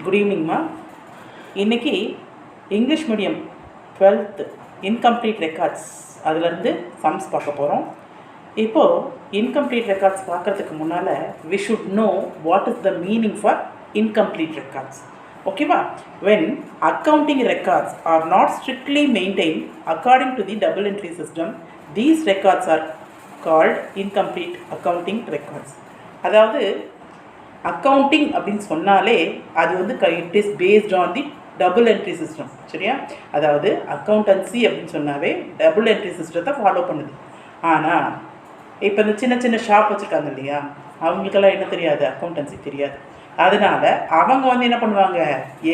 Good ஈவினிங்மா. இன்றைக்கி English medium 12th incomplete records அதிலேருந்து சம்ஸ் பார்க்க போகிறோம். இப்போது இன்கம்ப்ளீட் ரெக்கார்ட்ஸ் பார்க்குறதுக்கு முன்னால் we should know what is the meaning for incomplete records. ஓகேவா? when accounting records are not strictly maintained according to the double entry system, these records are called incomplete accounting records. அதாவது accounting அப்படின்னு சொன்னாலே அது வந்து it is based on the double entry system. சரியா? அதாவது accountancy அப்படின்னு சொன்னாவே டபுள் என்ட்ரி சிஸ்டத்தை ஃபாலோ பண்ணுது. ஆனால் இப்போ இந்த சின்ன சின்ன ஷாப் வச்சுருக்காங்க இல்லையா, அவங்களுக்கெல்லாம் என்ன தெரியாது, அக்கௌண்டன்சி தெரியாது. அதனால் அவங்க வந்து என்ன பண்ணுவாங்க,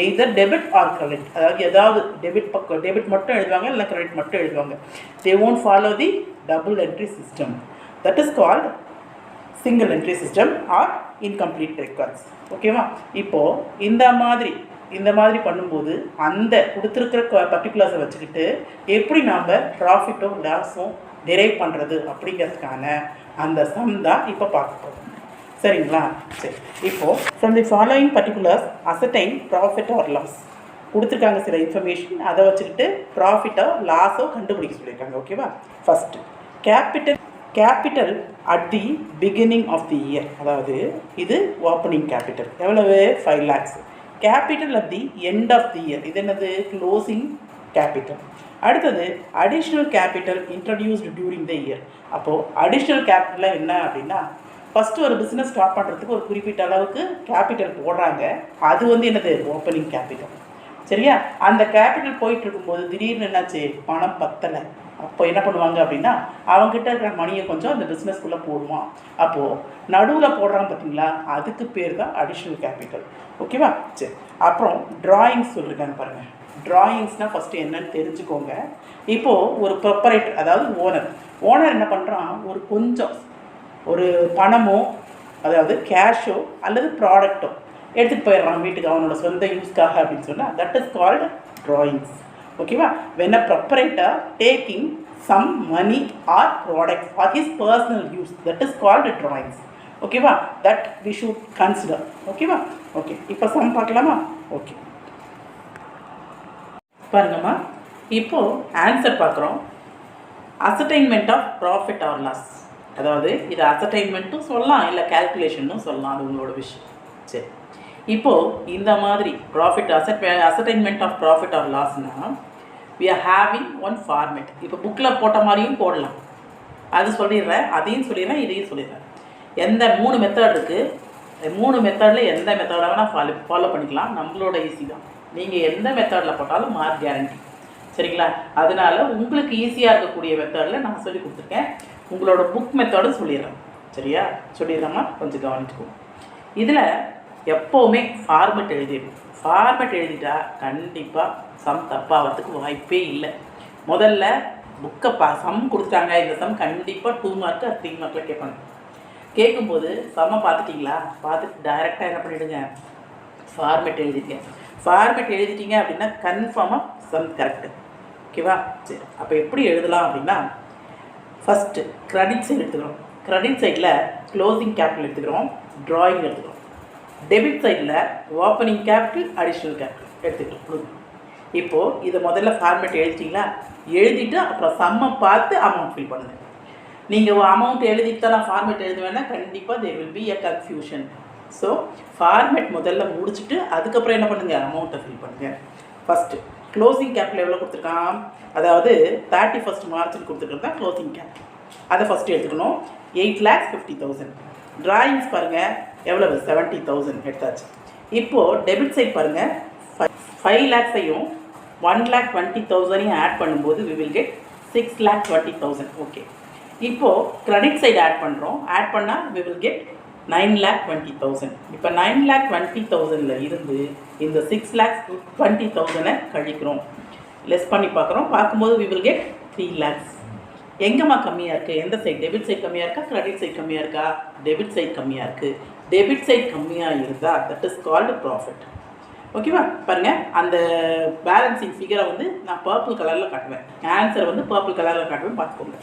எய்தர் டெபிட் ஆர் கிரெடிட், அதாவது ஏதாவது டெபிட் மட்டும் எழுதுவாங்க, இல்லை கிரெடிட் மட்டும் எழுதுவாங்க. They won't follow the double entry system. That is called single entry system or incomplete records. ஓகேவா? இப்போது இந்த மாதிரி பண்ணும்போது அந்த கொடுத்துருக்கிற பர்டிகுலர்ஸை வச்சுக்கிட்டு எப்படி நாம் ப்ராஃபிட்டோ லாஸோ டிரைவ் பண்ணுறது அப்படிங்கிறதுக்கான அந்த சம் தான் இப்போ பார்க்க போகிறோம். சரிங்களா? சரி, இப்போது from the following particulars ascertain profit or loss கொடுத்துருக்காங்க. சில இன்ஃபர்மேஷன் அதை வச்சுக்கிட்டு ப்ராஃபிட்டோ லாஸோ கண்டுபிடிக்க சொல்லியிருக்காங்க. ஓகேவா? First capital at the beginning of the year, அதாவது இது ஓப்பனிங் கேபிட்டல் எவ்வளவு, 5 lakhs. Capital at the end of the year, இது என்னது, க்ளோசிங் கேபிட்டல். அடுத்தது additional capital introduced during the year. அப்போது அடிஷ்னல் கேபிட்டலில் என்ன அப்படின்னா, ஃபஸ்ட்டு ஒரு பிஸ்னஸ் ஸ்டார்ட் பண்ணுறதுக்கு ஒரு குறிப்பிட்ட அளவுக்கு கேபிட்டல் போடுறாங்க, அது வந்து என்னது, ஓப்பனிங் கேபிட்டல். சரியா? அந்த கேபிட்டல் போயிட்டு இருக்கும்போது திடீர்னு என்னாச்சு, பணம் பத்தலை. அப்போ என்ன பண்ணுவாங்க அப்படின்னா, அவங்ககிட்ட இருக்கிற மணியை கொஞ்சம் அந்த பிஸ்னஸ்குள்ளே போடுவான். அப்போது நடுவில் போடுறாங்க பார்த்தீங்களா, அதுக்கு பேர் தான் அடிஷ்னல் கேபிட்டல். ஓகேவா? சரி, அப்புறம் ட்ராயிங்ஸ் சொல்லியிருக்காங்க பாருங்கள். ட்ராயிங்ஸ்னால் ஃபஸ்ட்டு என்னன்னு தெரிஞ்சுக்கோங்க. இப்போது ஒரு ப்ரொப்பரேட்டர், அதாவது ஓனர் என்ன பண்ணுறான், ஒரு பணமோ அதாவது கேஷோ அல்லது ப்ராடக்டோ எடுத்துகிட்டு போயிடுறான் வீட்டுக்கு அவனோட சொந்த யூஸ்க்காக அப்படின்னு சொன்னால் தட் இஸ் கால்டு ட்ராயிங்ஸ். ஓகேவா? when a proprietor taking some money or products for his personal use, that is called drawings. ஓகேவா? that we should consider. ஓகேவா? ஓகே, இப்போ சம் பார்க்கலாமா? ஓகே, பாருங்கம்மா. இப்போது ஆன்சர் பார்க்குறோம். அசர்டைன்மெண்ட் ஆஃப் ப்ராஃபிட் ஆர் லாஸ், அதாவது இது அசர்டைன்மெண்ட்டும் சொல்லலாம், இல்லை கேல்குலேஷனும் சொல்லலாம், அது உங்களோட விஷயம். சரி, இப்போது இந்த மாதிரி அசர்டைன்மெண்ட் ஆஃப் ப்ராஃபிட் ஆர் லாஸ்னால் we are having one format. இப்போ புக்கில் போட்ட மாதிரியும் போடலாம், அது சொல்லிடுறேன், அதையும் சொல்லிடுறேன், இதையும் சொல்லிடுறேன். எந்த 3 மெத்தட் இருக்குது, 3 மெத்தடில் எந்த மெத்தடை வேணால் ஃபாலோ பண்ணிக்கலாம், நம்மளோட ஈஸி தான். நீங்கள் எந்த மெத்தடில் போட்டாலும் மார்க் கேரண்டி. சரிங்களா? அதனால் உங்களுக்கு ஈஸியாக இருக்கக்கூடிய மெத்தடில் நான் சொல்லி கொடுத்துருக்கேன். உங்களோட புக் மெத்தடும் சொல்லிடுறேன். சரியா? சொல்லிடுறேம்மா, கொஞ்சம் கவனிச்சுக்கோங்க. இதில் எப்போவுமே ஃபார்மெட் எழுதிடணும். ஃபார்மெட் எழுதிட்டா கண்டிப்பாக சம் தப்பாகிறதுக்கு வாய்ப்பே இல்லை. முதல்ல புக்கை சம் கொடுத்துட்டாங்க, இந்த சம் கண்டிப்பாக 2 மார்க்கு 3 மார்க்கில் கேட்பாங்க. கேட்கும்போது சம்மை பார்த்துட்டிங்களா, பார்த்துட்டு டைரெக்டாக என்ன பண்ணிவிடுங்க, ஃபார்மெட் எழுதிருங்க. ஃபார்மெட் எழுதிட்டீங்க அப்படின்னா கன்ஃபார்மாக சம் கரெக்டு. ஓகேவா? சரி, அப்போ எப்படி எழுதலாம் அப்படின்னா, ஃபஸ்ட்டு கிரெடிட் சைடு எடுத்துக்கிறோம். கிரெடிட் சைடில் க்ளோசிங் கேபிட்டல் எடுத்துக்கிறோம், ட்ராயிங் எடுத்துக்கிறோம். டெபிட் சைடில் ஓப்பனிங் கேபிட்டல் அடிஷ்னல் கேபிட்டல் எடுத்துக்கலாம். இப்போது இதை முதல்ல ஃபார்மேட் எழுதிட்டிங்களா, எழுதிட்டு அப்புறம் சம்மை பார்த்து அமௌண்ட் ஃபில் பண்ணுங்கள். நீங்கள் அமௌண்ட் எழுதிட்டு தான் நான் ஃபார்மேட் எழுதுவேன்னா கண்டிப்பாக there will be a confusion. So format முதல்ல முடிச்சுட்டு அதுக்கப்புறம் என்ன பண்ணுங்கள், அமௌண்ட்டை ஃபில் பண்ணுங்கள். ஃபஸ்ட்டு க்ளோசிங் கேபிட்டல் எவ்வளோ கொடுத்துருக்கான், அதாவது 31st மார்ச்னு கொடுத்துருக்கறது தான் க்ளோசிங் கேபிட்டல். அதை ஃபஸ்ட்டு எடுத்துக்கணும். 8,50,000. ட்ராயிங்ஸ் பாருங்கள் எவ்வளவு, 70,000 எடுத்தாச்சு. இப்போது டெபிட் சைட் பாருங்கள், 5 lakhs-ஐயும் 1,20,000 ஆட் பண்ணும்போது we will get 6,20,000. ஓகே, இப்போது கிரெடிட் சைடு ஆட் பண்ணுறோம். ஆட் பண்ணால் we will get 9,20,000. இப்போ 9,20,000 இருந்து இந்த 6,20,000 கழிக்கிறோம், லெஸ் பண்ணி பார்க்கும்போது we will get 3 lakhs. எங்கேம்மா கம்மியாக இருக்குது, எந்த சைட், டெபிட் சைட் கம்மியாக இருக்கா, கிரெடிட் சைட் கம்மியாக இருக்கா, டெபிட் சைட் கம்மியாக இருக்குது. டெபிட் சைட் கம்மியாக இருந்தால் தட் இஸ் கால்டு ப்ராஃபிட். ஓகேவா? பாருங்கள், அந்த பேலன்சிங் ஃபிகரை வந்து நான் பர்பிள் கலரில் காட்டுவேன், ஆன்சரை வந்து பர்பிள் கலரில் காட்டுவேன், பார்த்துக்கோங்க.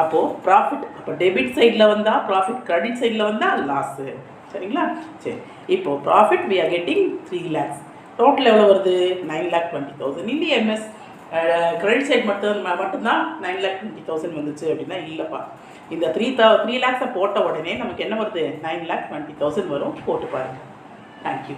அப்போது ப்ராஃபிட், அப்போ டெபிட் சைடில் வந்தால் ப்ராஃபிட், கிரெடிட் சைடில் வந்தால் லாஸு. சரிங்களா? சரி, இப்போது profit we are getting 3 lakhs. Total எவ்வளோ வருது? 9,20,000. இல்லையா எம்எஸ்? கிரெடிட் சைட் மட்டும்தான் 9,20,000 வந்துச்சு அப்படின்னா இல்லைப்பா. இந்த 3 lakhs போட்ட உடனே நமக்கு என்ன வருது? 9,20,000 வரும். போட்டு பாருங்கள். தேங்க்யூ.